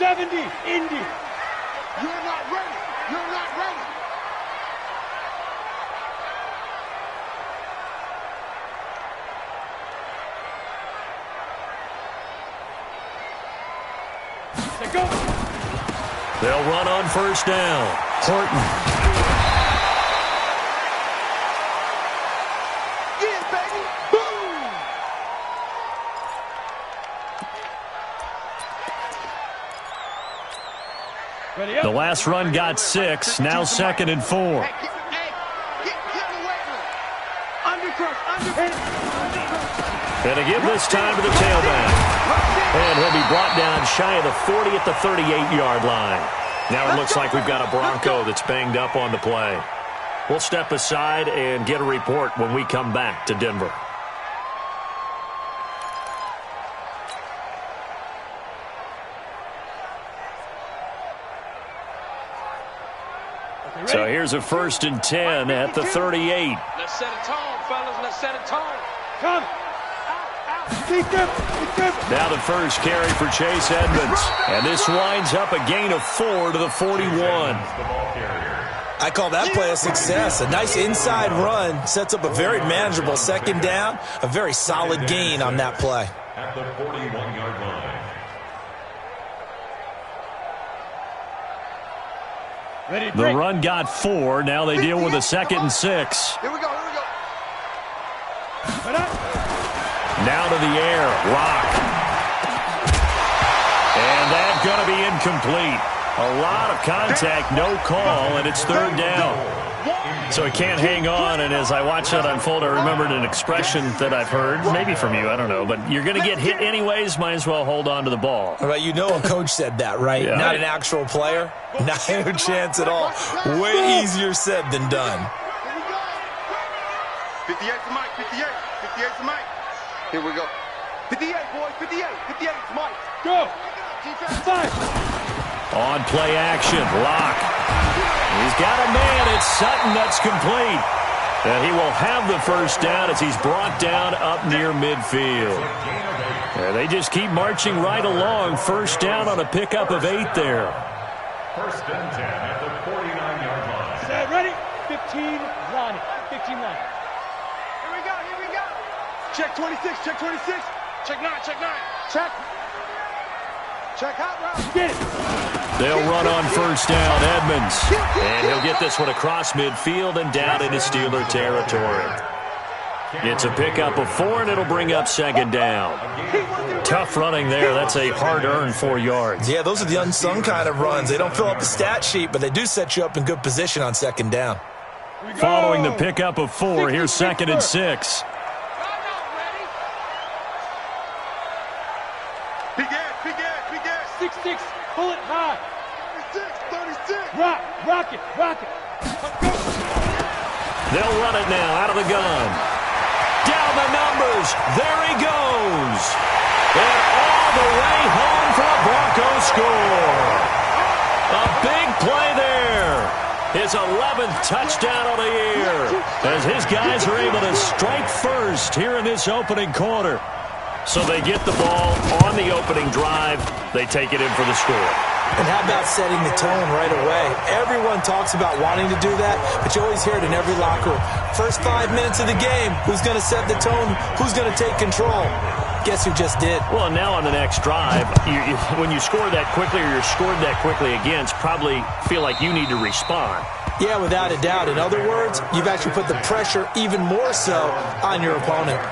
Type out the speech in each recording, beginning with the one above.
70, Indy. You're not ready. You're not ready. Let's go. They'll run on first down. Horton. The last run got 6. Now 2nd and 4. And to give this time to the tailback. And he'll be brought down shy of the 40 at the 38-yard line. Now it looks like we've got a Bronco that's banged up on the play. We'll step aside and get a report when we come back to Denver. So here's a 1st and 10 at the 38. Let's set a tone, fellas. Let's set a tone. Come. Keep them. Now the first carry for Chase Edmonds. And this winds up a gain of 4 to the 41. I call that play a success. A nice inside run sets up a very manageable 2nd down. A very solid gain on that play. At the 41-yard line. The run got 4. Now they deal with a 2nd and 6. Here we go. Now to the air. Rock. And that's going to be incomplete. A lot of contact, no call, and it's 3rd down. So he can't hang on, and as I watch that unfold, I remembered an expression that I've heard, maybe from you, I don't know, but you're going to get hit anyways, might as well hold on to the ball. Well, you know a coach said that, right? Yeah. Not an actual player. Not a chance at all. Way easier said than done. 58 to Mike, 58. 58 to Mike. Here we go. 58, boys, 58. 58 to Mike. Go. Defense. On play action, Lock. He's got a man. It's Sutton that's complete. And he will have the 1st down as he's brought down up near midfield. And they just keep marching right along. 1st down on a pickup of 8 there. 1st and 10 at the 49-yard line. Set, ready? 15, line. 15 line. Here we go. Check 26, check 26. Check 9, check 9. Check. Check out route. Get it. They'll run on 1st down, Edmonds. And he'll get this one across midfield and down into Steeler territory. It's a pickup of 4, and it'll bring up 2nd down. Tough running there. That's a hard-earned 4 yards. Yeah, those are the unsung kind of runs. They don't fill up the stat sheet, but they do set you up in good position on 2nd down. Following the pickup of 4, here's 2nd and 6. Big ass. 6-6, pull it high. 36. Rock it. They'll run it now out of the gun. Down the numbers. There he goes. And all the way home for a Broncos score. A big play there. His 11th touchdown of the year. As his guys are able to strike first here in this opening quarter. So they get the ball on the opening drive. They take it in for the score. And how about setting the tone right away? Everyone talks about wanting to do that, but you always hear it in every locker room. First 5 minutes of the game, who's going to set the tone? Who's going to take control? Guess who just did? Well, now on the next drive, when you score that quickly or you're scored that quickly against, probably feel like you need to respond. Yeah, without a doubt. In other words, you've actually put the pressure even more so on your opponent.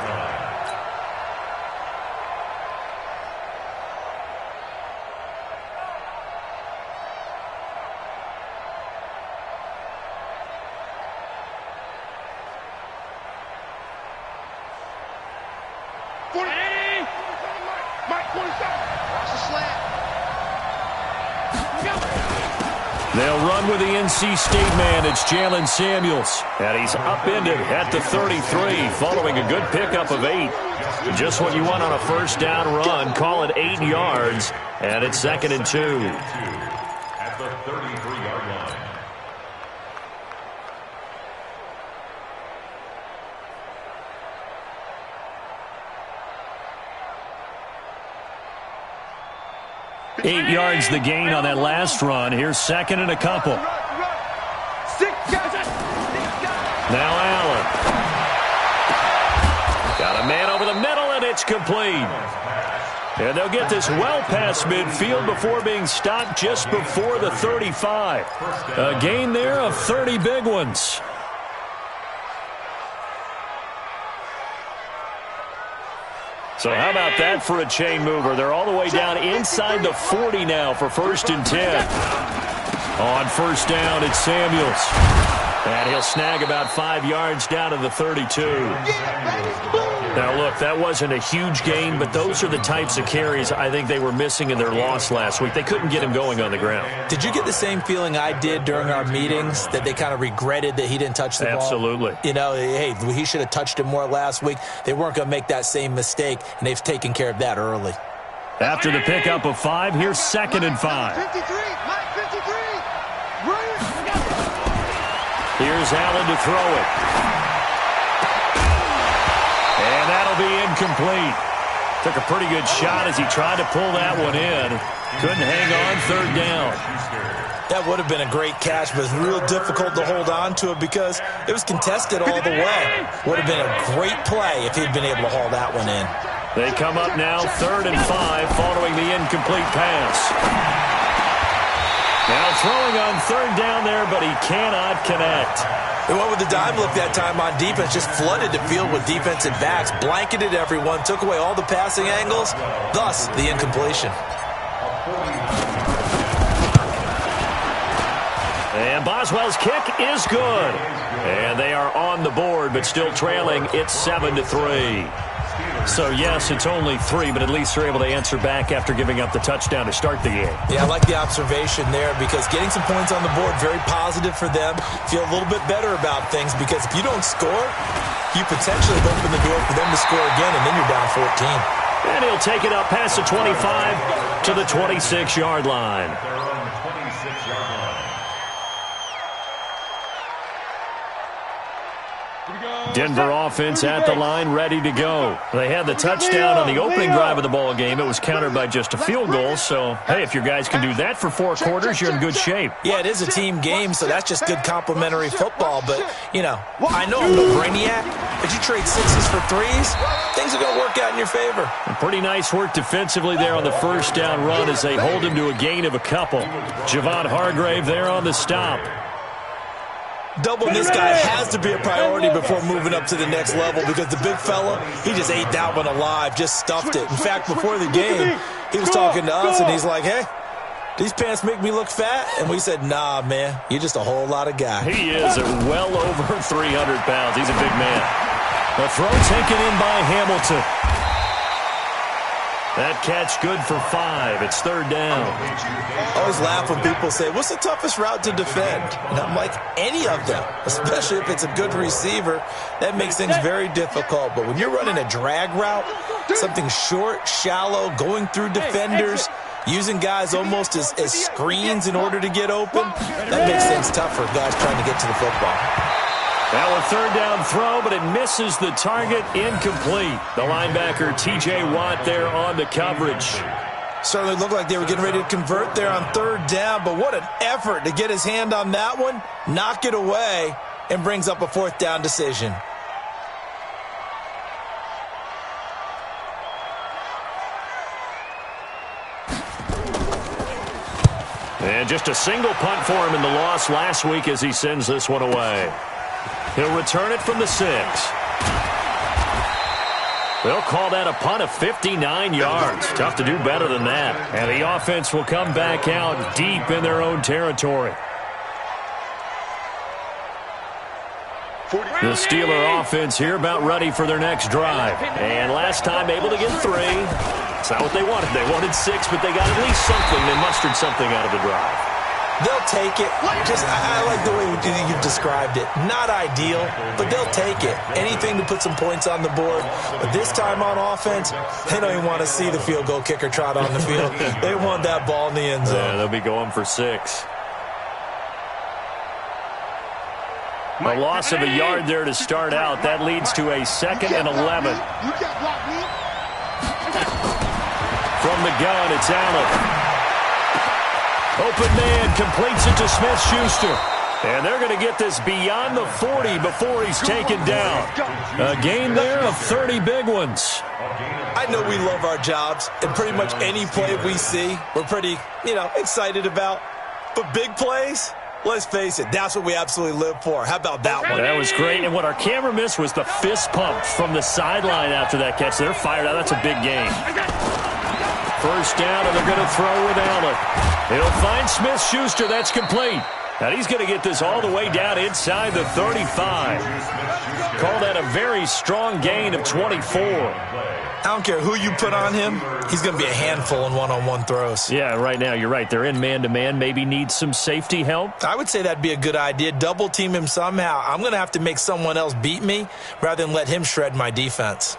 They'll run with the NC State man. It's Jalen Samuels. And he's upended at the 33 following a good pickup of 8. Just what you want on a 1st down run. Call it 8 yards. And it's 2nd and 2. At the 33-yard line. 8 yards the gain on that last run. Here's second and a couple. Now Allen. Got a man over the middle, and it's complete. And they'll get this well past midfield before being stopped just before the 35. A gain there of 30 big ones. So how about that for a chain mover? They're all the way down inside the 40 now for 1st and 10. On 1st down, it's Samuels. And he'll snag about 5 yards down to the 32. Now, look, that wasn't a huge gain, but those are the types of carries I think they were missing in their loss last week. They couldn't get him going on the ground. Did you get the same feeling I did during our meetings, that they kind of regretted that he didn't touch the ball? Absolutely. You know, hey, he should have touched it more last week. They weren't going to make that same mistake, and they've taken care of that early. After the pickup of 5, here's 2nd and 5. 53, Mike, 53. Here's Allen to throw it. And that'll be incomplete. Took a pretty good shot as he tried to pull that one in. Couldn't hang on 3rd down. That would have been a great catch, but it's real difficult to hold on to it because it was contested all the way. Would have been a great play if he'd been able to haul that one in. They come up now 3rd and 5 following the incomplete pass. Now throwing on 3rd down there, but he cannot connect. They went with the dime look that time on defense, just flooded the field with defensive backs, blanketed everyone, took away all the passing angles, thus the incompletion. And Boswell's kick is good. And they are on the board, but still trailing. It's 7-3. So, yes, it's only 3, but at least they're able to answer back after giving up the touchdown to start the game. Yeah, I like the observation there because getting some points on the board, very positive for them. Feel a little bit better about things because if you don't score, you potentially open the door for them to score again, and then you're down 14. And he'll take it up past the 25 to the 26-yard line. Denver offense at the line, ready to go. They had the touchdown on the opening drive of the ball game. It was countered by just a field goal. So, hey, if your guys can do that for 4 quarters, you're in good shape. Yeah, it is a team game, so that's just good complimentary football. But, you know, I know I'm no brainiac, but you trade 6s for 3s, things are going to work out in your favor. Pretty nice work defensively there on the 1st down run as they hold him to a gain of a couple. Javon Hargrave there on the stop. Doubling this guy has to be a priority before moving up to the next level because the big fella, he just ate that one alive, just stuffed it. In fact, before the game, he was talking to us, and he's like, hey, these pants make me look fat? And we said, nah, man, you're just a whole lot of guy. He is at well over 300 pounds. He's a big man. The throw taken in by Hamilton. That catch good for 5. It's 3rd down. I always laugh when people say, what's the toughest route to defend? And I'm like, any of them, especially if it's a good receiver. That makes things very difficult. But when you're running a drag route, something short, shallow, going through defenders, using guys almost as screens in order to get open, that makes things tough for guys trying to get to the football. Now a 3rd down throw, but it misses the target, incomplete. The linebacker, T.J. Watt, there on the coverage. Certainly looked like they were getting ready to convert there on 3rd down, but what an effort to get his hand on that one, knock it away, and brings up a 4th down decision. And just a single punt for him in the loss last week as he sends this one away. He'll return it from the 6. They'll call that a punt of 59 yards. Tough to do better than that. And the offense will come back out deep in their own territory. The Steeler offense here about ready for their next drive. And last time able to get 3. It's not what they wanted. They wanted 6, but they got at least something. They mustered something out of the drive. They'll take it. I like the way you've described it. Not ideal, but they'll take it. Anything to put some points on the board. But this time on offense, they don't even want to see the field goal kicker trot on the field. They want that ball in the end zone. Yeah, they'll be going for 6. A loss of a yard there to start out. That leads to a 2nd and 11. From the gun, it's Allen. Open man completes it to Smith-Schuster. And they're going to get this beyond the 40 before he's taken down. A gain there of 30 big ones. I know we love our jobs, and pretty much any play we see, we're pretty, excited about. But big plays, let's face it, that's what we absolutely live for. How about that one? That was great. And what our camera missed was the fist pump from the sideline after that catch. They're fired out. That's a big gain. First down, and they're going to throw with Allen. He'll find Smith-Schuster. That's complete. And he's going to get this all the way down inside the 35. Call that a very strong gain of 24. I don't care who you put on him. He's going to be a handful in one-on-one throws. Yeah, right now, you're right. They're in man-to-man. Maybe need some safety help. I would say that'd be a good idea. Double-team him somehow. I'm going to have to make someone else beat me rather than let him shred my defense.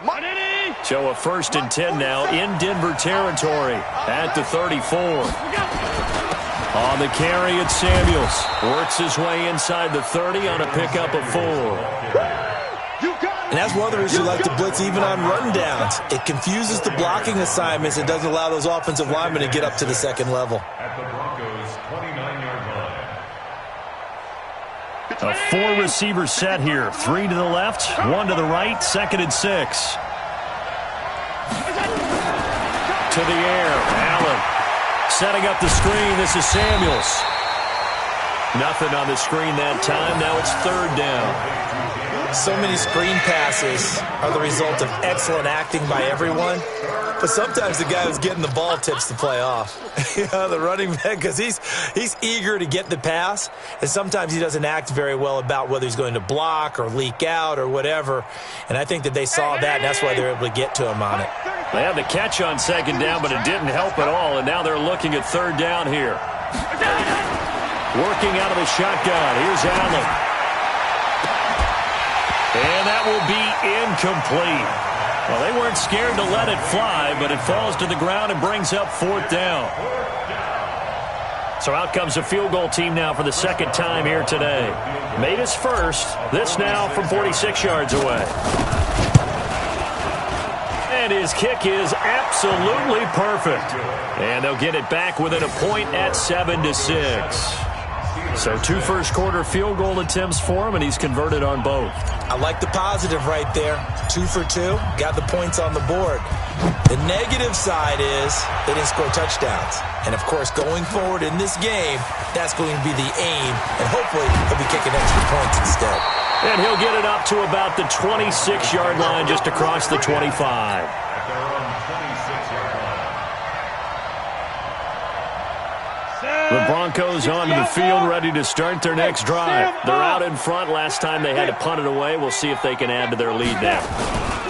So a 1st and 10 now in Denver territory at the 34. On the carry, it's Samuels. Works his way inside the 30 on a pickup of 4. And that's one of the reasons you like to blitz even on rundowns. It confuses the blocking assignments and doesn't allow those offensive linemen to get up to the second level. At the Broncos' 29-yard line. A 4-receiver set here. 3 to the left, 1 to the right, 2nd and 6. To the air, Allen. Setting up the screen, this is Samuels. Nothing on the screen that time. Now it's 3rd down. So many screen passes are the result of excellent acting by everyone. But sometimes the guy who's getting the ball tips the play off. The running back, because he's eager to get the pass. And sometimes he doesn't act very well about whether he's going to block or leak out or whatever. And I think that they saw that, and that's why they're able to get to him on it. They had the catch on 2nd down, but it didn't help at all. And now they're looking at 3rd down here. Working out of the shotgun. Here's Allen. And that will be incomplete. Well, they weren't scared to let it fly, but it falls to the ground and brings up 4th down. So out comes a field goal team now for the 2nd time here today. Made his first. This now from 46 yards away. And his kick is absolutely perfect. And they'll get it back within a point at 7-6. So 2 first-quarter field goal attempts for him, and he's converted on both. I like the positive right there. 2 for 2. Got the points on the board. The negative side is they didn't score touchdowns. And, of course, going forward in this game, that's going to be the aim. And hopefully he'll be kicking extra points instead. And he'll get it up to about the 26-yard line just across the 25. The Broncos onto the field, ready to start their next drive. They're out in front. Last time they had to punt it away. We'll see if they can add to their lead now.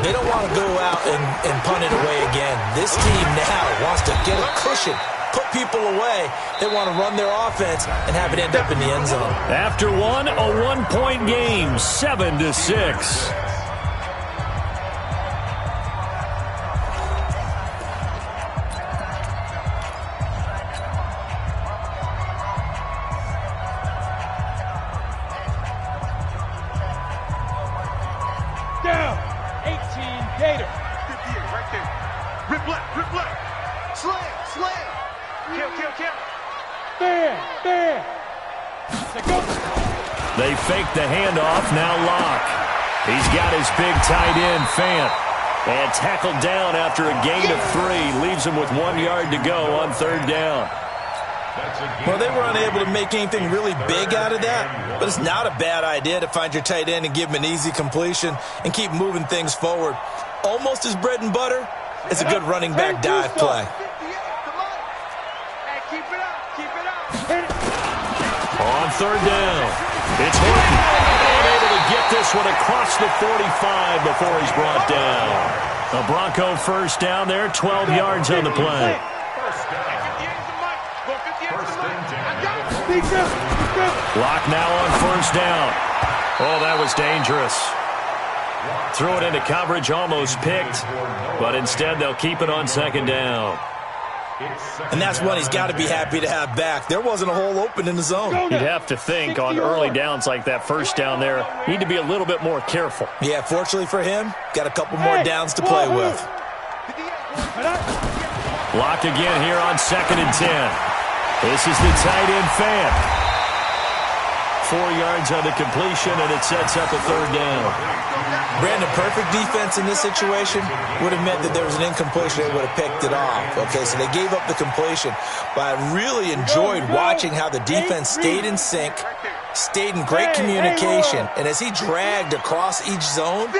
They don't want to go out and punt it away again. This team now wants to get a cushion, put people away. They want to run their offense and have it end up in the end zone. After one, a 1-point game, 7-6. Down. 18 Gator. 58 right there. Rip left. Slam. Kill. Bam. Let's go. They fake the handoff. Now Locke. He's got his big tight end, Fant. And tackled down after a gain of 3. Leaves him with 1 yard to go on 3rd down. Well, they were unable to make anything really big out of that, but it's not a bad idea to find your tight end and give him an easy completion and keep moving things forward. Almost his bread and butter. It's a good running back dive play. Keep it up. On 3rd down, it's Horton. And able to get this one across the 45 before he's brought down. A Bronco 1st down there, 12 yards on the play. Lock now on 1st down. Oh, that was dangerous. Threw it into coverage, almost picked, but instead they'll keep it on 2nd down. And that's one he's got to be happy to have back. There wasn't a hole open in the zone. You'd have to think on early downs like that 1st down there, need to be a little bit more careful. Yeah, fortunately for him, got a couple more downs to play with. Lock again here on 2nd and 10. This is the tight end fan. 4 yards on the completion, and it sets up a third down. Brandon, perfect defense in this situation would have meant that there was an incompletion. They would have picked it off. Okay, so they gave up the completion. But I really enjoyed watching how the defense stayed in sync, stayed in great communication. And as he dragged across each zone,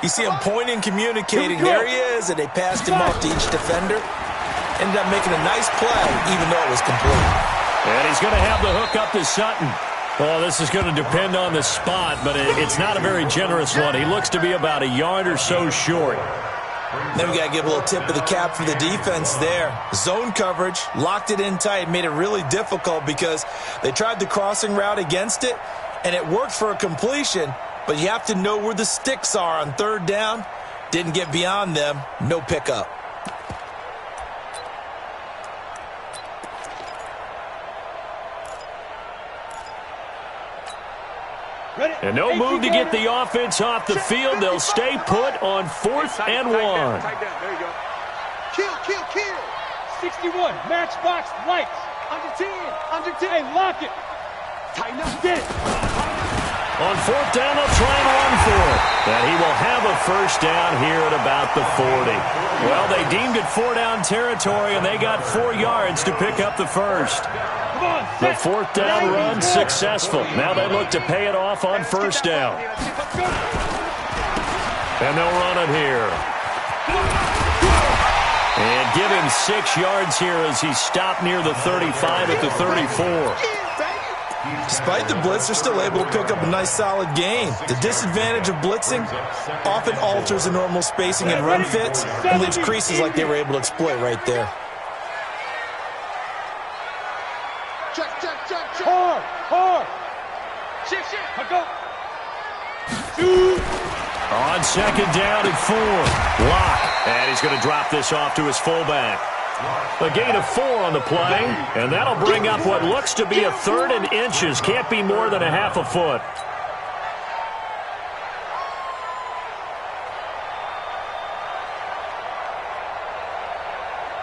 you see him pointing, communicating. There he is, and they passed him off to each defender. Ended up making a nice play, even though it was complete. And he's going to have the hook up to Sutton. Well, this is going to depend on the spot, but it's not a very generous one. He looks to be about a yard or so short. Then we got to give a little tip of the cap for the defense there. Zone coverage, locked it in tight, made it really difficult because they tried the crossing route against it, and it worked for a completion, but you have to know where the sticks are on third down. Didn't get beyond them, no pickup. And no move to get the offense off the field. They'll stay put on 4th and 1. There you go. Kill. 61, matchbox lights. Under 10. Hey, lock it. Tighten up. Get it. On 4th down, they'll try and run for it. And he will have a first down here at about the 40. Well, they deemed it 4-down territory, and they got 4 yards to pick up the first. The 4th down run successful. Now they look to pay it off on 1st down. And they'll run it here. And give him 6 yards here as he stopped near the 35 at the 34. Despite the blitz, they're still able to pick up a nice solid gain. The disadvantage of blitzing often alters the normal spacing and run fits and leaves creases like they were able to exploit right there. Hard. Shift. Go. 2. On 2nd down and 4. Lock. And he's going to drop this off to his fullback. A gain of 4 on the play, and that'll bring up what looks to be a 3rd and inches. Can't be more than a half a foot.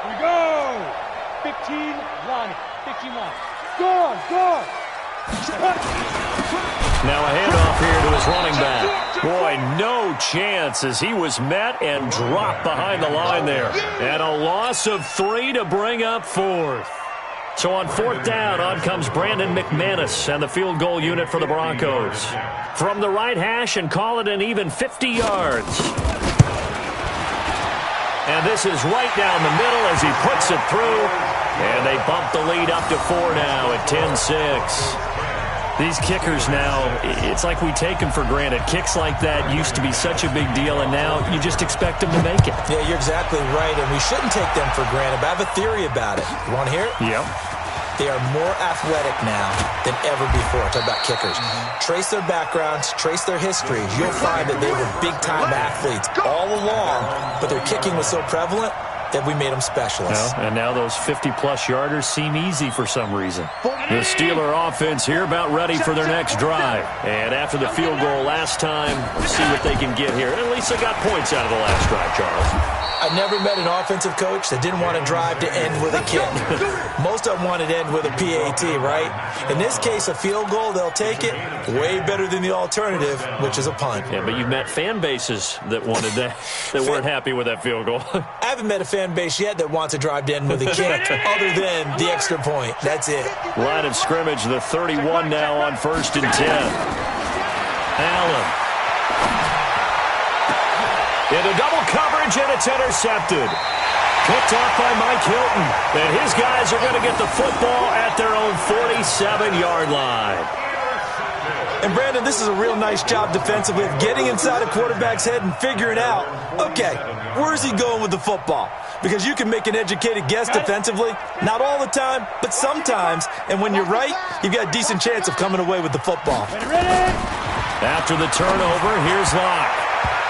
Here we go. 15 line. Go. Now a handoff here to his running back. Boy, no chance as he was met and dropped behind the line there. And a loss of 3 to bring up 4th. So on 4th down, on comes Brandon McManus and the field goal unit for the Broncos. From the right hash and call it an even 50 yards. And this is right down the middle as he puts it through. And they bump the lead up to 4 now at 10-6. These kickers now, it's like we take them for granted. Kicks like that used to be such a big deal, and now you just expect them to make it. Yeah, you're exactly right, and we shouldn't take them for granted, but I have a theory about it. You want to hear it? Yep. They are more athletic now than ever before. Talk about kickers. Trace their backgrounds, trace their history. You'll find that they were big-time athletes all along, but their kicking was so prevalent that we made them specialists. And now those 50-plus yarders seem easy for some reason. The Steeler offense here about ready for their next drive. And after the field goal last time, we'll see what they can get here. And at least they got points out of the last drive, Charles. I never met an offensive coach that didn't want to drive to end with a kick. Most of them wanted to end with a PAT, right? In this case, a field goal, they'll take it. Way better than the alternative, which is a punt. Yeah, but you've met fan bases that wanted that, that weren't happy with that field goal. I haven't met a fan base yet that wants to drive to end with a kick, other than the extra point. That's it. Line of scrimmage, the 31 now on 1st and 10. Allen. Into double coverage, and it's intercepted. Picked off by Mike Hilton. And his guys are going to get the football at their own 47-yard line. And, Brandon, this is a real nice job defensively of getting inside a quarterback's head and figuring out, okay, where's he going with the football? Because you can make an educated guess defensively, not all the time, but sometimes. And when you're right, you've got a decent chance of coming away with the football. After the turnover, here's Locke.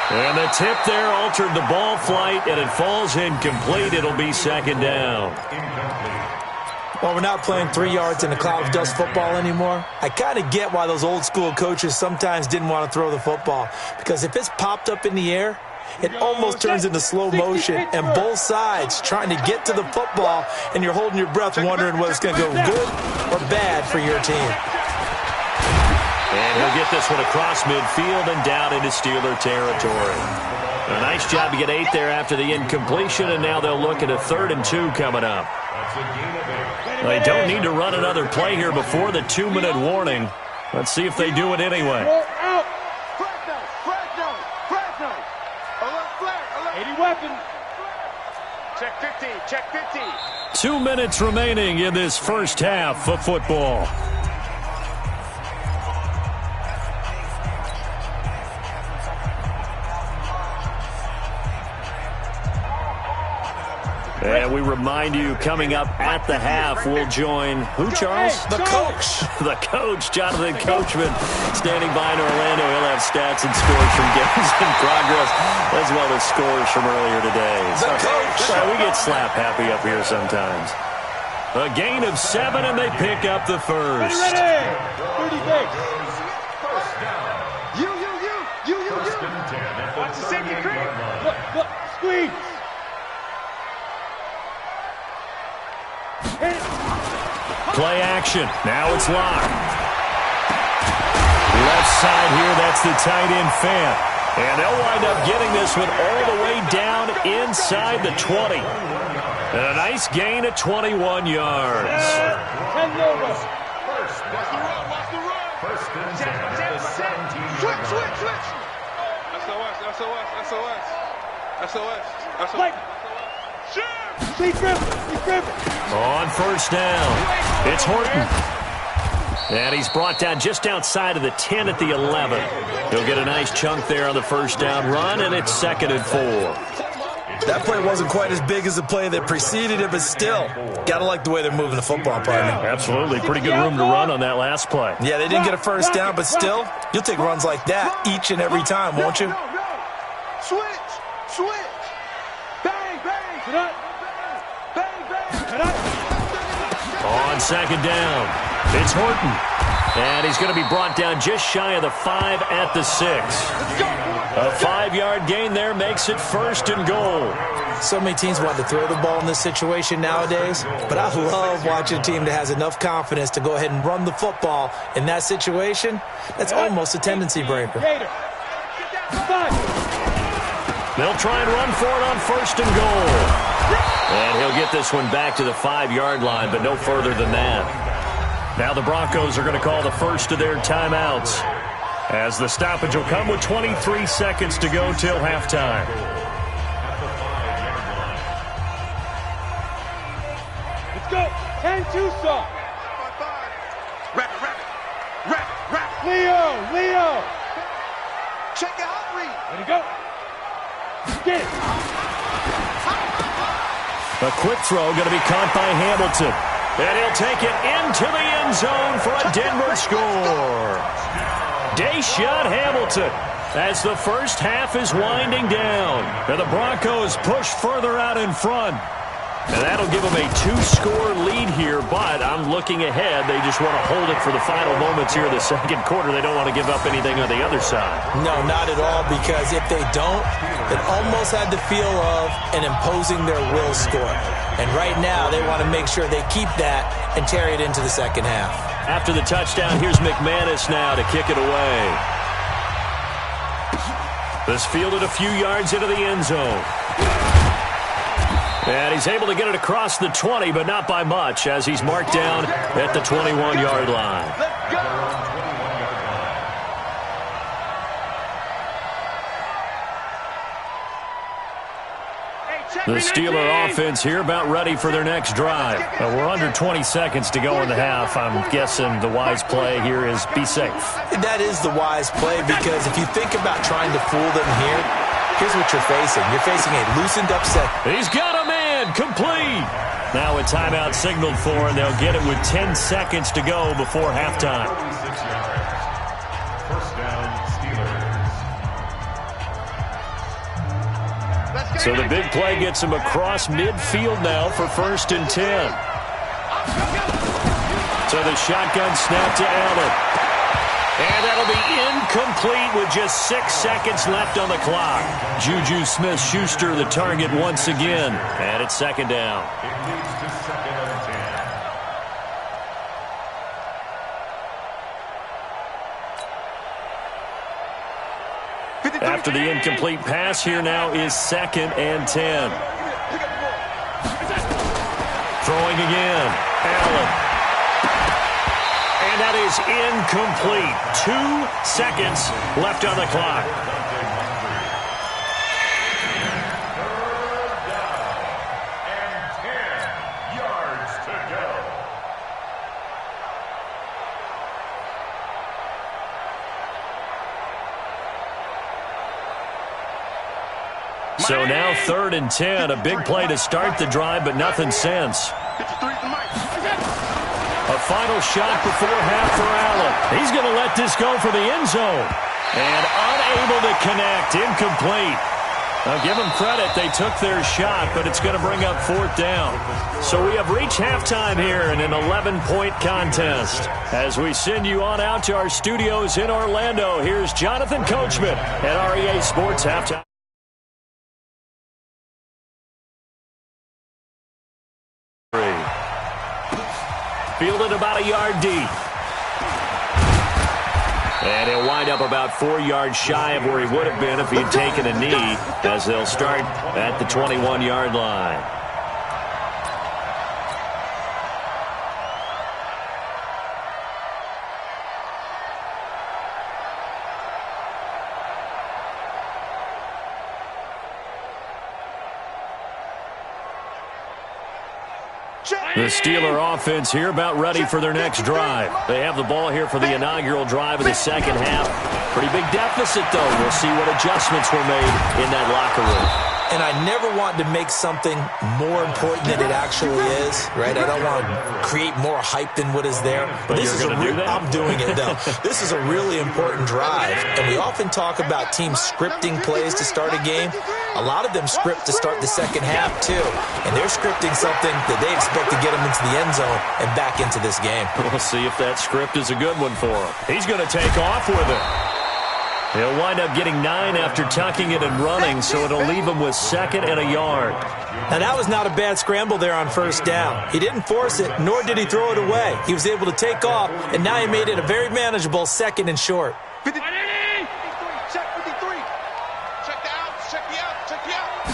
And the tip there altered the ball flight, and it falls incomplete. It'll be 2nd down. Well, we're not playing 3 yards in a cloud of dust football anymore. I kind of get why those old school coaches sometimes didn't want to throw the football. Because if it's popped up in the air, it almost turns into slow motion, and both sides trying to get to the football, and you're holding your breath wondering whether it's going to go good or bad for your team. And he'll get this one across midfield and down into Steeler territory. A nice job to get 8 there after the incompletion, and now they'll look at a 3rd and 2 coming up. They don't need to run another play here before the 2-minute warning. Let's see if they do it anyway. Flag nose. Alert flag. 80 weapon. Check 15. Check 15. 2 minutes remaining in this first half of football. And we remind you, coming up at the half, we'll join who, Charles? The coach. The coach, Jonathan Coachman, standing by in Orlando. He'll have stats and scores from games in progress, as well as scores from earlier today. The coach. We get slap happy up here sometimes. A gain of 7, and they pick up the first. Ready. 30 base. You. Watch the safety creep. Look, squeeze. Play action. Now it's locked. Left side here, that's the tight end fan. And they'll wind up getting this one all the way down inside the 20. And a nice gain of 21 yards. 10 yards. Watch the run. First and 10 at the 17. Switch. SOS. Like. Steve Griffin. On first down, it's Horton. And he's brought down just outside of the 10 at the 11. He'll get a nice chunk there on the first down run, and it's 2nd and 4. That play wasn't quite as big as the play that preceded it, but still, got to like the way they're moving the football, partner. Absolutely. Pretty good room to run on that last play. Yeah, they didn't get a first down, but still, you'll take runs like that each and every time, won't you? No. Switch. Bang. On 2nd down, it's Horton. And he's going to be brought down just shy of the 5 at the 6. A 5-yard gain there makes it 1st and goal. So many teams want to throw the ball in this situation nowadays, but I love watching a team that has enough confidence to go ahead and run the football in that situation. That's almost a tendency breaker. They'll try and run for it on 1st and goal. And he'll get this one back to the 5-yard line, but no further than that. Now the Broncos are going to call the first of their timeouts, as the stoppage will come with 23 seconds to go till halftime. Let's go. 10-2 song. Rap. Leo. Check it out, Reed. Ready to go. Get it. A quick throw going to be caught by Hamilton. And he'll take it into the end zone for a Denver score. Deshaun Hamilton, as the first half is winding down. And the Broncos push further out in front. And that'll give them a 2-score lead here, but I'm looking ahead. They just want to hold it for the final moments here in the second quarter. They don't want to give up anything on the other side. No, not at all, because if they don't, it almost had the feel of an imposing their will score. And right now, they want to make sure they keep that and carry it into the second half. After the touchdown, here's McManus now to kick it away. This fielded a few yards into the end zone. And he's able to get it across the 20, but not by much, as he's marked down at the 21-yard line. Let's go. The Steeler offense here about ready for their next drive. We're under 20 seconds to go in the half. I'm guessing the wise play here is be safe. That is the wise play, because if you think about trying to fool them here, here's what you're facing. You're facing a loosened up set. He's got a man, complete. Now a timeout signaled for, and they'll get it with 10 seconds to go before halftime. 46 yards. First down, Steelers. So the big play gets him across midfield now for 1st and 10. So the shotgun snap to Allen. And that'll be incomplete with just 6 seconds left on the clock. Juju Smith-Schuster the target once again. And it's second down. It leads to second and 10. After the incomplete pass, here now is second and 10. Throwing again. Allen. And that is incomplete. 2 seconds left on the clock. Third down and 10 yards to go. So now 3rd and 10. A big play to start the drive, but nothing since. A final shot before half for Allen. He's going to let this go for the end zone. And unable to connect. Incomplete. Now give them credit. They took their shot, but it's going to bring up 4th down. So we have reached halftime here in an 11-point contest. As we send you on out to our studios in Orlando, here's Jonathan Coachman at REA Sports Halftime. Fielded about a yard deep. And he'll wind up about 4 yards shy of where he would have been if he had taken a knee, as they'll start at the 21-yard line. The Steeler offense here about ready for their next drive. They have the ball here for the inaugural drive of the second half. Pretty big deficit, though. We'll see what adjustments were made in that locker room. And I never want to make something more important than it actually is, right? I don't want to create more hype than what is there. But this you're going to do that? I'm doing it, though. This is a really important drive. And we often talk about teams scripting plays to start a game. A lot of them script to start the second half, too. And they're scripting something that they expect to get them into the end zone and back into this game. We'll see if that script is a good one for him. He's going to take off with it. He'll wind up getting 9 after tucking it and running, so it'll leave him with 2nd and a yard. Now, that was not a bad scramble there on 1st down. He didn't force it, nor did he throw it away. He was able to take off, and now he made it a very manageable 2nd and short. 53. Check 53. Check the outs. Check the outs. Check the outs.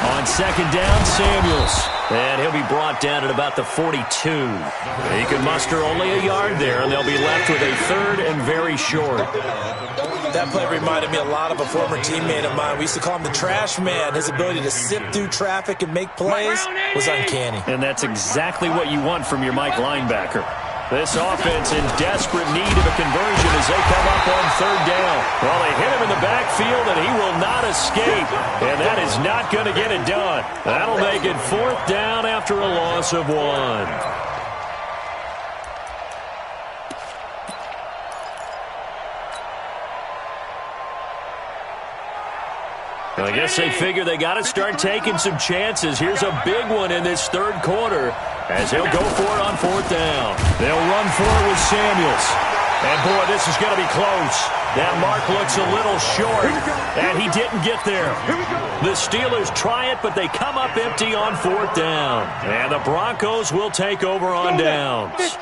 On 2nd down, Samuels. And he'll be brought down at about the 42. He can muster only a yard there, and they'll be left with a 3rd and very short. That play reminded me a lot of a former teammate of mine. We used to call him the trash man. His ability to sift through traffic and make plays was uncanny. And that's exactly what you want from your Mike linebacker. This offense in desperate need of a conversion as they come up on 3rd down. Well, they hit him in the backfield, and he will not escape. And that is not going to get it done. That'll make it 4th down after a loss of 1. I guess they figure they got to start taking some chances. Here's a big one in this 3rd quarter as he'll go for it on 4th down. They'll run for it with Samuels. And, boy, this is going to be close. That mark looks a little short, and he didn't get there. The Steelers try it, but they come up empty on 4th down. And the Broncos will take over on downs.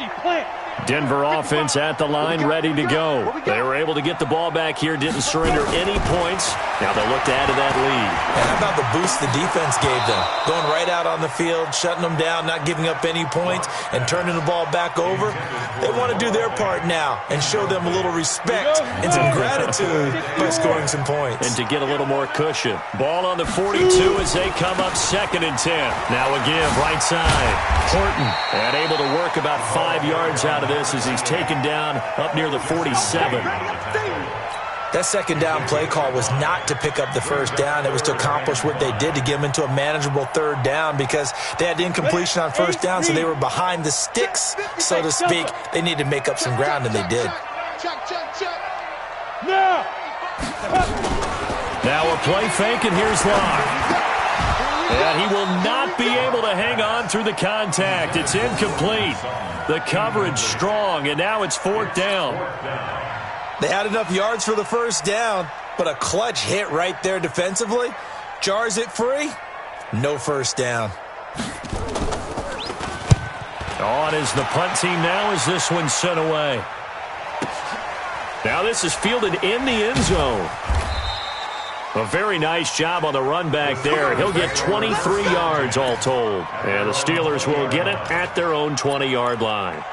Denver offense at the line, ready to go. They were able to get the ball back here, didn't surrender any points. Now they'll look to add to that lead. And how about the boost the defense gave them? Going right out on the field, shutting them down, not giving up any points, and turning the ball back over. They want to do their part now and show them a little respect and some gratitude by scoring some points. And to get a little more cushion. Ball on the 42 as they come up 2nd and 10. Now again, right side. Horton, and able to work about 5 yards out of this as he's taken down up near the 47. That 2nd down play call was not to pick up the 1st down. It was to accomplish what they did to get them into a manageable 3rd down because they had incompletion on 1st down, so they were behind the sticks, so to speak. They needed to make up some ground, and they did. Now a play fake, and here's Locke. And he will not be able to hang on through the contact. It's incomplete. The coverage strong, and now it's 4th down. They had enough yards for the first down, but a clutch hit right there defensively jars it free. No first down. On is the punt team now as this one's sent away. Now this is fielded in the end zone. A very nice job on the run back there. He'll get 23 yards all told. And the Steelers will get it at their own 20-yard line.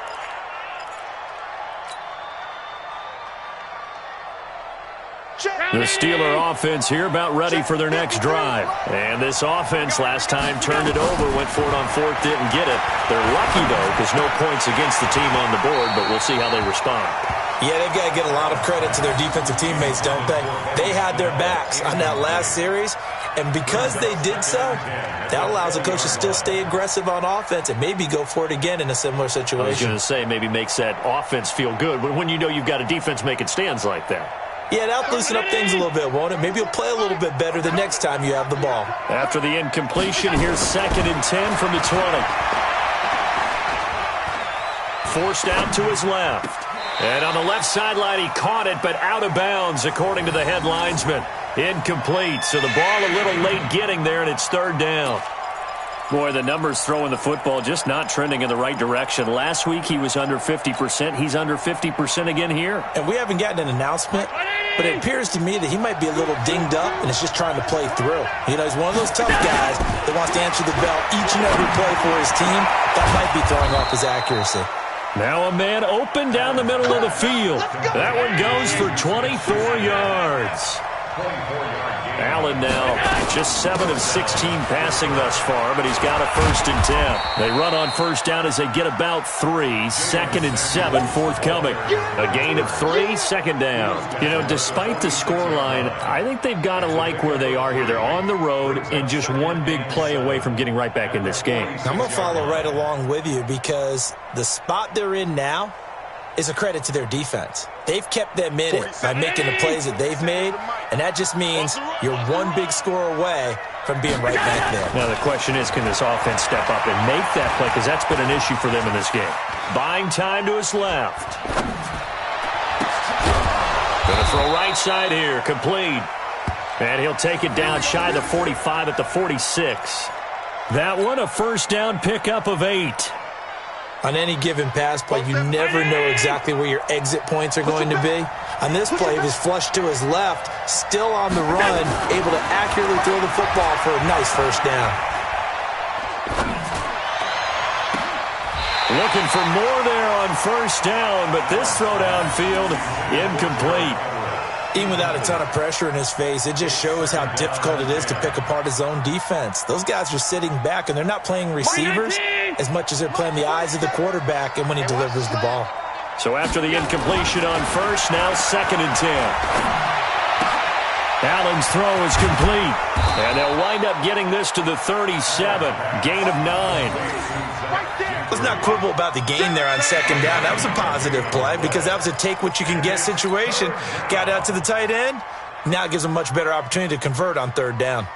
The Steeler offense here about ready for their next drive. And this offense last time turned it over, went for it on 4th, didn't get it. They're lucky, though, because no points against the team on the board, but we'll see how they respond. Yeah, they've got to get a lot of credit to their defensive teammates, don't they? They had their backs on that last series, and because they did so, that allows the coach to still stay aggressive on offense and maybe go for it again in a similar situation. I was going to say maybe makes that offense feel good, but when you know you've got a defense making stands like that. Yeah, that'll loosen up things a little bit, won't it? Maybe you'll play a little bit better the next time you have the ball. After the incompletion, here's 2nd and 10 from the 20. Forced out to his left. And on the left sideline, he caught it, but out of bounds, according to the head linesman. Incomplete, so the ball a little late getting there, and it's 3rd down. Boy, the numbers throwing the football just not trending in the right direction. Last week, he was under 50%. He's under 50% again here. And we haven't gotten an announcement, but it appears to me that he might be a little dinged up and is just trying to play through. You know, he's one of those tough guys that wants to answer the bell each and every play for his team. That might be throwing off his accuracy. Now a man open down the middle of the field. That one goes for 24 yards. Allen now just 7 of 16 passing thus far, but he's got a 1st and 10. They run on 1st down as they get about 3. 2nd and 7 forthcoming. A gain of 3, 2nd down. You know, despite the scoreline, I think they've got to like where they are here. They're on the road and just one big play away from getting right back in this game. I'm going to follow right along with you because the spot they're in now is a credit to their defense. They've kept them in it by making the plays that they've made, and that just means you're one big score away from being right back there. Now the question is, can this offense step up and make that play, because that's been an issue for them in this game. Buying time to his left. Going to throw right side here, complete. And he'll take it down shy of the 45 at the 46. That one a 1st down pickup of 8. On any given pass play, you never know exactly where your exit points are going to be. On this play, he was flushed to his left, still on the run, able to accurately throw the football for a nice 1st down. Looking for more there on 1st down, but this throw downfield, incomplete. Even without a ton of pressure in his face, it just shows how difficult it is to pick apart his own defense. Those guys are sitting back, and they're not playing receivers as much as they're playing the eyes of the quarterback and when he delivers the ball. So after the incompletion on 1st, now 2nd and 10. Allen's throw is complete. And they'll wind up getting this to the 37. Gain of 9. Let's not quibble about the gain there on 2nd down. That was a positive play because that was a take-what-you-can-get situation. Got out to the tight end. Now it gives them a much better opportunity to convert on 3rd down.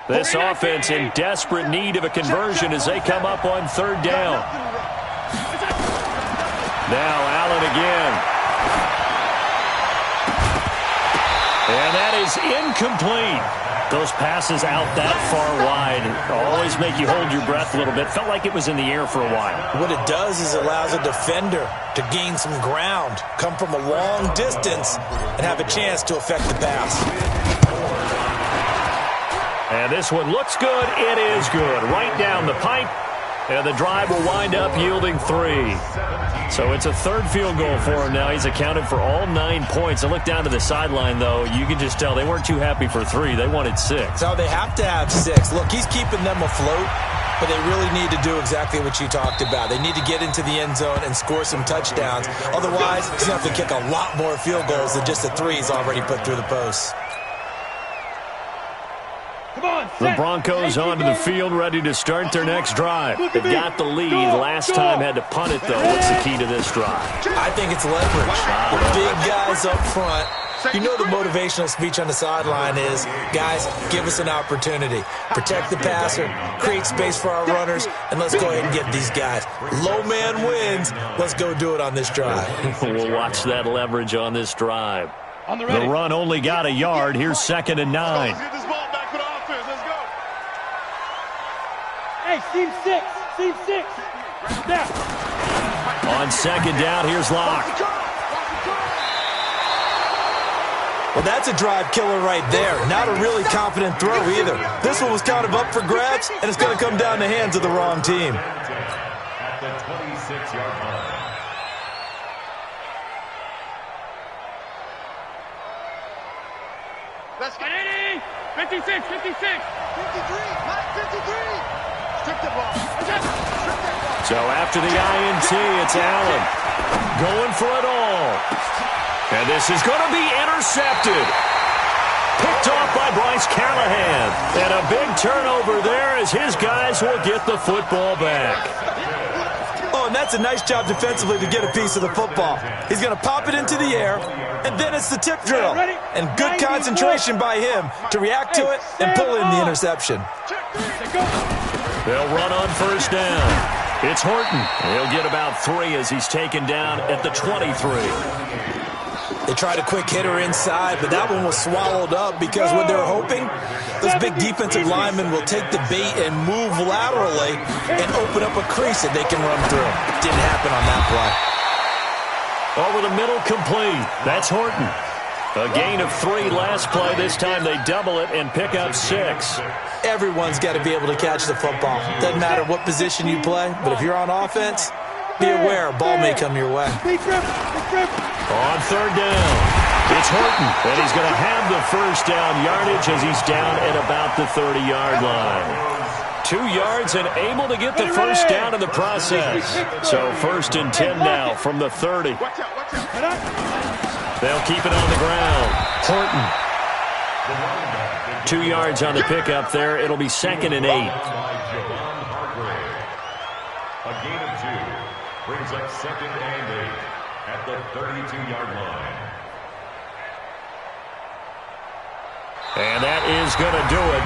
This offense in desperate need of a conversion as they come up on 3rd down. Now Allen again. And that is incomplete. Those passes out that far wide always make you hold your breath a little bit. Felt like it was in the air for a while. What it does is it allows a defender to gain some ground, come from a long distance, and have a chance to affect the pass. And this one looks good. It is good. Right down the pipe. And the drive will wind up yielding 3. So it's a 3rd field goal for him now. He's accounted for all 9 points. I look down to the sideline, though. You can just tell they weren't too happy for 3. They wanted 6. So they have to have 6. Look, he's keeping them afloat, but they really need to do exactly what you talked about. They need to get into the end zone and score some touchdowns. Otherwise, he's going to have to kick a lot more field goals than just the 3 he's already put through the posts. Come on, The Broncos onto the field, ready to start their next drive. They've got the lead. Last time had to punt it, though. What's the key to this drive? I think it's leverage. The big guys up front. You know the motivational speech on the sideline is, guys, give us an opportunity. Protect the passer, create space for our runners, and let's go ahead and get these guys. Low man wins. Let's go do it on this drive. We'll watch that leverage on this drive. The run only got a yard. Here's 2nd and 9. Let's get this ball back for the offense. Let's go. Hey, team 6. Now. On 2nd down, here's Locke. Well, that's a drive killer right there. Not a really confident throw either. This one was kind of up for grabs, and it's going to come down the hands of the wrong team. At the 26-yard line. Let's get it. 56. 53. Mike, 53. Strip the ball. So after the INT, it's Allen going for it all. And this is going to be intercepted. Picked off by Bryce Callahan. And a big turnover there as his guys will get the football back. Oh, and that's a nice job defensively to get a piece of the football. He's going to pop it into the air, and then it's the tip drill. And good concentration by him to react to it and pull in the interception. They'll run on 1st down. It's Horton. He'll get about 3 as he's taken down at the 23. They tried a quick hitter inside, but that one was swallowed up because what they're hoping, those big defensive linemen will take the bait and move laterally and open up a crease that they can run through. Didn't happen on that play. Over the middle, complete. That's Horton. A gain of 3 last play. This time they double it and pick up 6. Everyone's got to be able to catch the football. Doesn't matter what position you play, but if you're on offense, be aware a ball may come your way. On 3rd down, it's Horton, and he's going to have the 1st down yardage as he's down at about the 30-yard line. 2 yards and able to get the 1st down in the process. So 1st and 10 now from the 30. They'll keep it on the ground. Horton. 2 yards on the pickup there. It'll be 2nd and 8. A gain of 2 brings up 2nd and 8 at the 32-yard line. And that is going to do it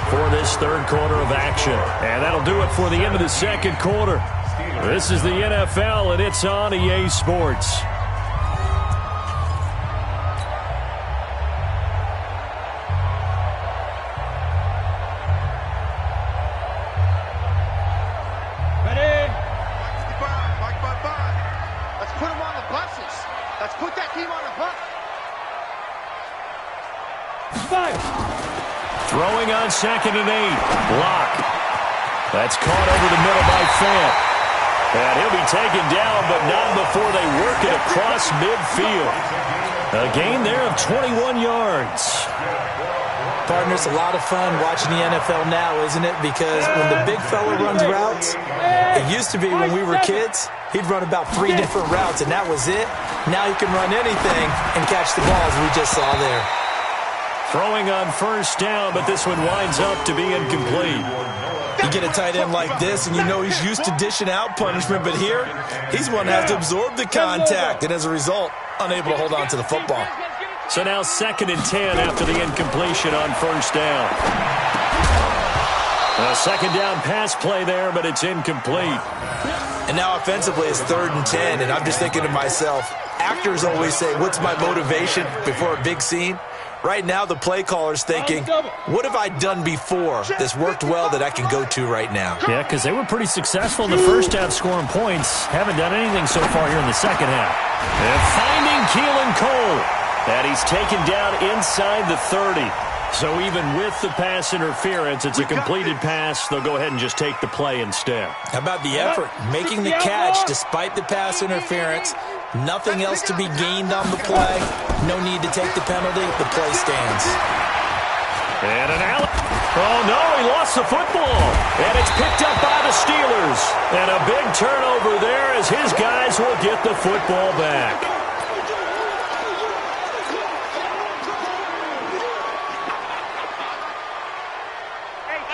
for this 3rd quarter of action. And that'll do it for the end of the 2nd quarter. This is the NFL, and it's on EA Sports. Throwing on 2nd and 8. Locke. That's caught over the middle by Fant. And he'll be taken down, but not before they work it across midfield. A gain there of 21 yards. Partner, it's a lot of fun watching the NFL now, isn't it? Because when the big fella runs routes, it used to be when we were kids, he'd run about 3 different routes, and that was it. Now he can run anything and catch the balls we just saw there. Throwing on 1st down, but this one winds up to be incomplete. You get a tight end like this, and you know he's used to dishing out punishment, but here, he's one that has to absorb the contact, and as a result, unable to hold on to the football. So now 2nd and 10 after the incompletion on 1st down. A 2nd down pass play there, but it's incomplete. And now offensively it's 3rd and 10, and I'm just thinking to myself, actors always say, what's my motivation before a big scene? Right now, the play caller's thinking, what have I done before that's worked well that I can go to right now? Yeah, because they were pretty successful in the 1st half scoring points. Haven't done anything so far here in the 2nd half. And finding Keelan Cole. And he's taken down inside the 30. So even with the pass interference, it's a completed pass. They'll go ahead and just take the play instead. How about the effort? Making the catch despite the pass interference. Nothing else to be gained on the play. No need to take the penalty. The play stands. And an out. Oh, no, he lost the football. And it's picked up by the Steelers. And a big turnover there as his guys will get the football back.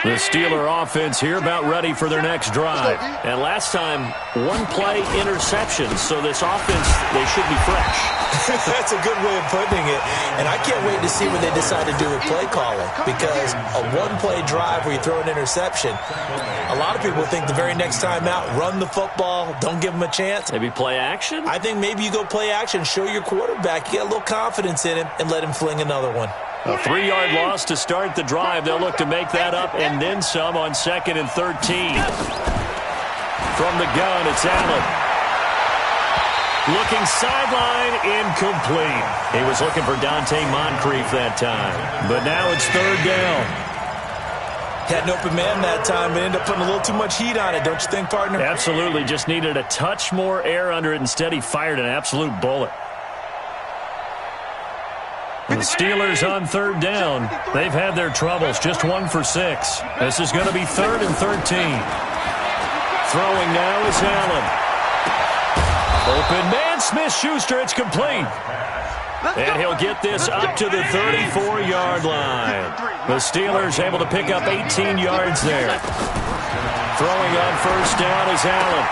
The Steeler offense here about ready for their next drive. And last time, one-play interception, so this offense, they should be fresh. That's a good way of putting it. And I can't wait to see what they decide to do with play calling, because a one-play drive where you throw an interception, a lot of people think the very next time out, run the football, don't give them a chance. Maybe play action? I think maybe you go play action, show your quarterback, you get a little confidence in him, and let him fling another one. A 3-yard loss to start the drive. They'll look to make that up and then some on 2nd and 13. From the gun, it's Allen. Looking sideline, incomplete. He was looking for Dante Moncrief that time. But now it's 3rd down. Had an open man that time, but ended up putting a little too much heat on it, don't you think, partner? Absolutely. Just needed a touch more air under it. Instead, he fired an absolute bullet. The Steelers on 3rd down. They've had their troubles. Just 1 for 6. This is going to be 3rd and 13. Throwing now is Allen. Open man, Smith-Schuster. It's complete. And he'll get this up to the 34-yard line. The Steelers able to pick up 18 yards there. Throwing on 1st down is Allen.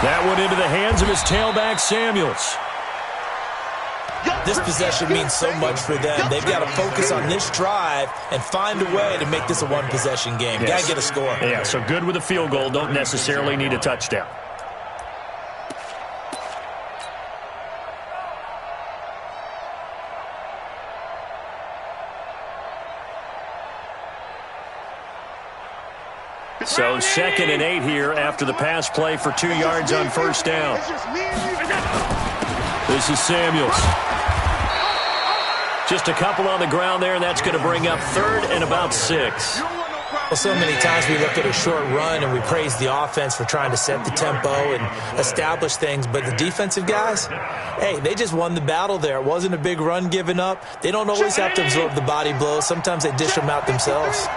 That went into the hands of his tailback, Samuels. This possession means so much for them. They've got to focus on this drive and find a way to make this a one-possession game. Got to get a score. Yeah, so good with a field goal. Don't necessarily need a touchdown. So 2nd and 8 here after the pass play for 2 yards on 1st down. This is Samuels. Just a couple on the ground there, and that's going to bring up 3rd and about 6. Well, so many times we look at a short run and we praise the offense for trying to set the tempo and establish things, but the defensive guys, hey, they just won the battle there. It wasn't a big run given up. They don't always have to absorb the body blows. Sometimes they dish them out themselves.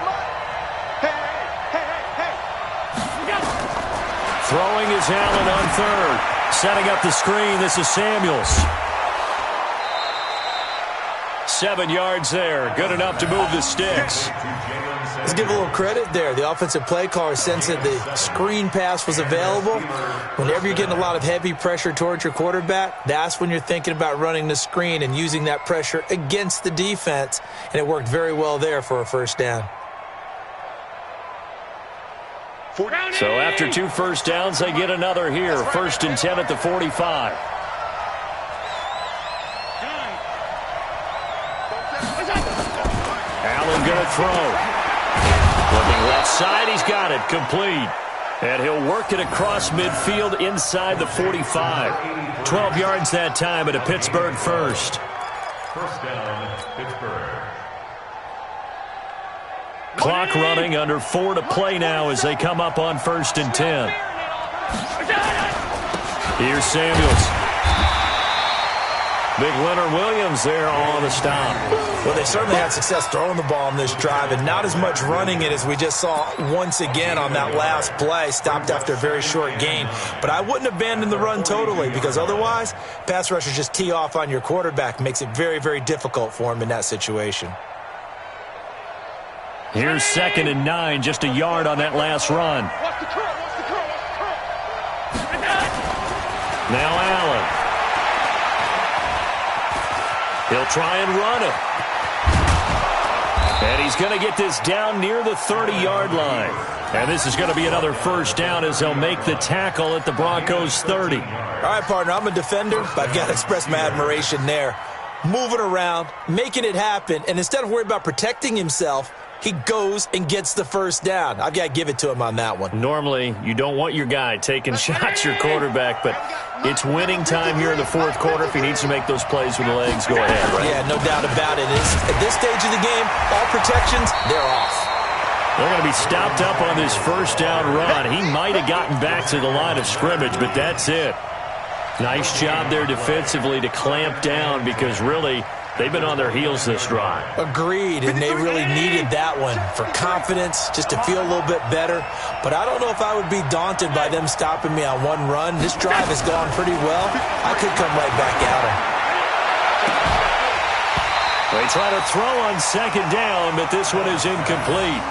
Throwing is Allen on 3rd. Setting up the screen, this is Samuels. 7 yards there. Good enough to move the sticks. Let's give a little credit there. The offensive play caller sensed that the screen pass was available. Whenever you're getting a lot of heavy pressure towards your quarterback, that's when you're thinking about running the screen and using that pressure against the defense. And it worked very well there for a 1st down. So after 2 first downs, they get another here. 1st and 10 at the 45. Allen going to throw. Looking left side, he's got it. Complete. And he'll work it across midfield inside the 45. 12 yards that time at a Pittsburgh 1st. 1st down, Pittsburgh. Clock running, under 4 to play now as they come up on 1st and 10. Here's Samuels. Big Leonard Williams there on the stop. Well, they certainly had success throwing the ball on this drive, and not as much running it as we just saw once again on that last play. Stopped after a very short gain. But I wouldn't abandon the run totally, because otherwise, pass rushers just tee off on your quarterback. Makes it very, very difficult for him in that situation. Here's 2nd and 9, just a yard on that last run. Now Allen. He'll try and run it. And he's going to get this down near the 30-yard line. And this is going to be another 1st down as they'll make the tackle at the Broncos 30. All right, partner, I'm a defender, but I've got to express my admiration there. Moving around, making it happen, and instead of worrying about protecting himself, he goes and gets the 1st down. I've got to give it to him on that one. Normally, you don't want your guy taking shots, your quarterback, but it's winning time here in the 4th quarter. If he needs to make those plays with the legs, go ahead, right? Yeah, no doubt about it. At this stage of the game, all protections, they're off. They're going to be stopped up on this 1st down run. He might have gotten back to the line of scrimmage, but that's it. Nice job there defensively to clamp down, because really, they've been on their heels this drive. Agreed, and they really needed that one for confidence, just to feel a little bit better. But I don't know if I would be daunted by them stopping me on one run. This drive has gone pretty well. I could come right back at them. They try to throw on 2nd down, but this one is incomplete.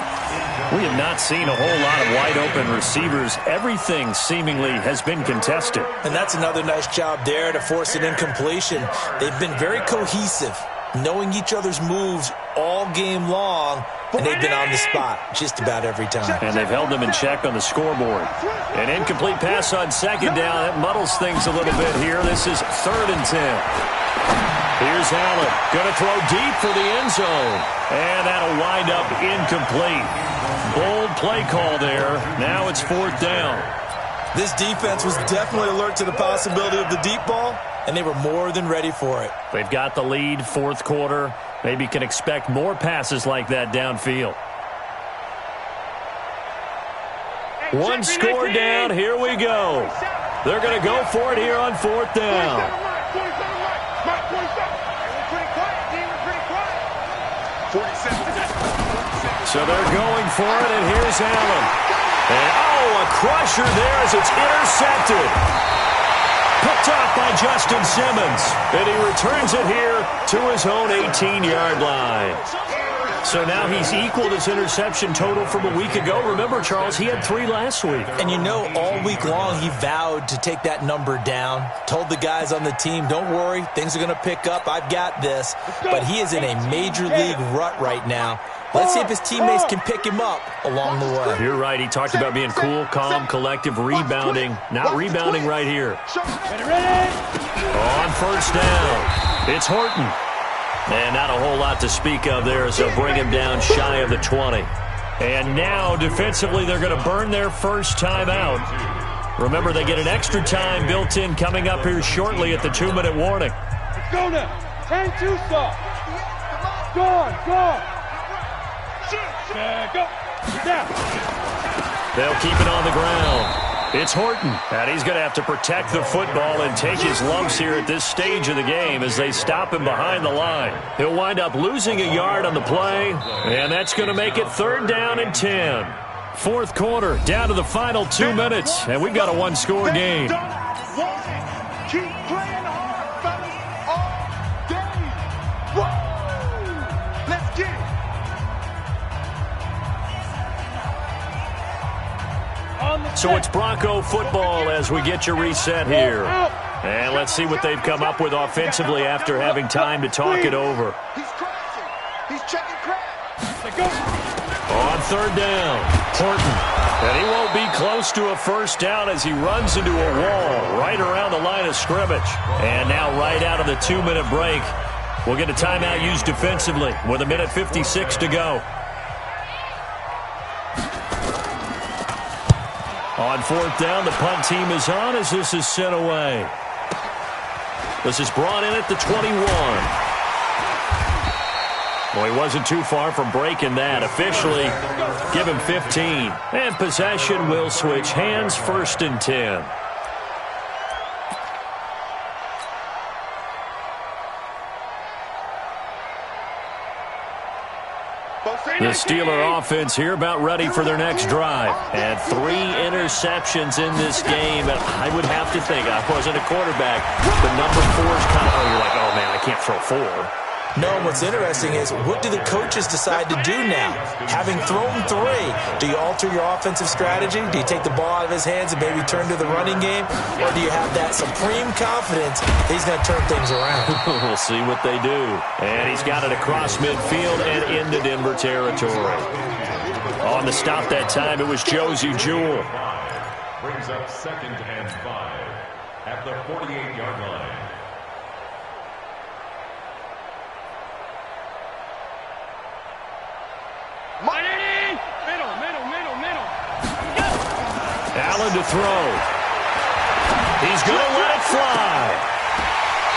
We have not seen a whole lot of wide-open receivers. Everything seemingly has been contested. And that's another nice job there to force an incompletion. They've been very cohesive, knowing each other's moves all game long, and they've been on the spot just about every time. And they've held them in check on the scoreboard. An incomplete pass on second down. That muddles things a little bit here. This is 3rd and 10. Here's Allen. Going to throw deep for the end zone. And that'll wind up incomplete. Bold play call there. Now it's 4th down. This defense was definitely alert to the possibility of the deep ball, and they were more than ready for it. They've got the lead, 4th quarter. Maybe can expect more passes like that downfield. One score down. Here we go. They're going to go for it here on 4th down. So they're going for it, and here's Allen. And, a crusher there as it's intercepted. Picked off by Justin Simmons. And he returns it here to his own 18-yard line. So now he's equaled his interception total from a week ago. Remember, Charles, he had 3 last week. And you know, all week long he vowed to take that number down. Told the guys on the team, don't worry, things are going to pick up. I've got this. But he is in a major league rut right now. Let's see if his teammates can pick him up along the way. You're right. He talked about being cool, calm, collective, rebounding. Not rebounding right here. On 1st down, it's Horton. And not a whole lot to speak of there, so bring him down shy of the 20. And now, defensively, they're going to burn their first time out. Remember, they get an extra time built in coming up here shortly at the 2-minute warning. Let's go now. 10-2 stop. Go on. Go. Down. They'll keep it on the ground. It's Horton, and he's going to have to protect the football and take his lumps here at this stage of the game as they stop him behind the line. He'll wind up losing a yard on the play, and that's going to make it 3rd down and 10. 4th quarter, down to the final 2 minutes, and we've got a 1-score game. Keep playing hard, fellas, all day. Woo! Let's get it. So it's Bronco football as we get you reset here. And let's see what they've come up with offensively after having time to talk it over. He's crashing. He's checking crash. On 3rd down, Horton. And he won't be close to a 1st down as he runs into a wall right around the line of scrimmage. And now right out of the 2-minute break, we'll get a timeout used defensively with 1:56 to go. On 4th down, the punt team is on as this is sent away. This is brought in at the 21. Well, he wasn't too far from breaking that. Officially, give him 15. And possession will switch hands, 1st and 10. The Steeler offense here about ready for their next drive. And 3 interceptions in this game. And I would have to think, I wasn't a quarterback, the number 4 is kind of, you're like, oh, man, I can't throw 4. No, what's interesting is, what do the coaches decide to do now? Having thrown 3, do you alter your offensive strategy? Do you take the ball out of his hands and maybe turn to the running game? Or do you have that supreme confidence that he's going to turn things around? We'll see what they do. And he's got it across midfield and into Denver territory. On the stop that time, it was Josie Jewell. Brings up 2nd and 5 at the 48-yard line. Allen to throw. He's going to let it fly.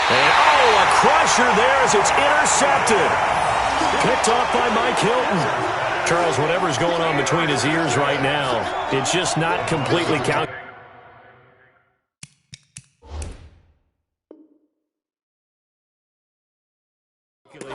And, a crusher there as it's intercepted. Picked off by Mike Hilton. Charles, whatever's going on between his ears right now, it's just not completely calculated.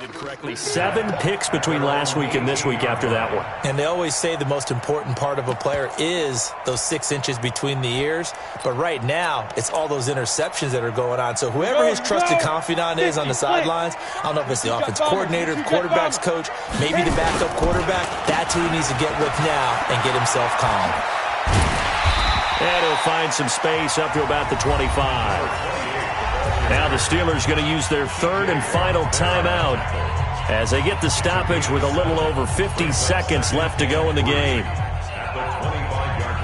calculated correctly. 7 picks between last week and this week after that one. And they always say the most important part of a player is those 6 inches between the ears. But right now, it's all those interceptions that are going on. So whoever his trusted confidant is on the sidelines, I don't know if it's the offensive coordinator, the quarterback's coach, maybe the backup quarterback, that's who he needs to get with now and get himself calm. And he'll find some space up to about the 25. Now the Steelers going to use their 3rd and final timeout as they get the stoppage with a little over 50 seconds left to go in the game. At the 25-yard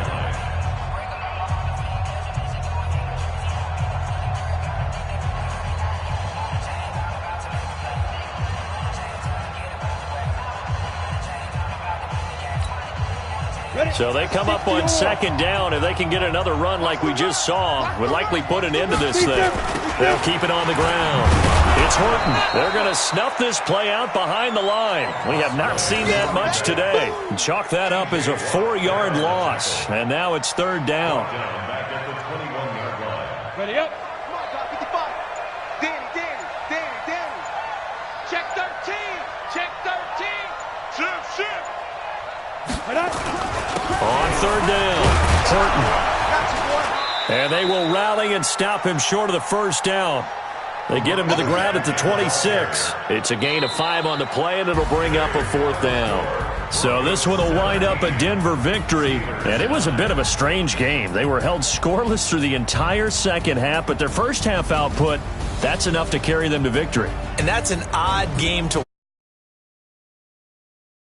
line. So they come up on 2nd down. If they can get another run like we just saw, would likely put an end to this thing. They'll keep it on the ground. It's Horton. They're going to snuff this play out behind the line. We have not seen that much today. Chalk that up as a 4-yard loss. And now it's 3rd down. Back at the 21-yard line. Ready up. Come on, God, 55. Danny. Check 13. Check 13. Shift. Right up. On 3rd down, Horton. And they will rally and stop him short of the 1st down. They get him to the ground at the 26. It's a gain of 5 on the play, and it'll bring up a 4th down. So this one will wind up a Denver victory, and it was a bit of a strange game. They were held scoreless through the entire second half, but their first half output, that's enough to carry them to victory. And that's an odd game to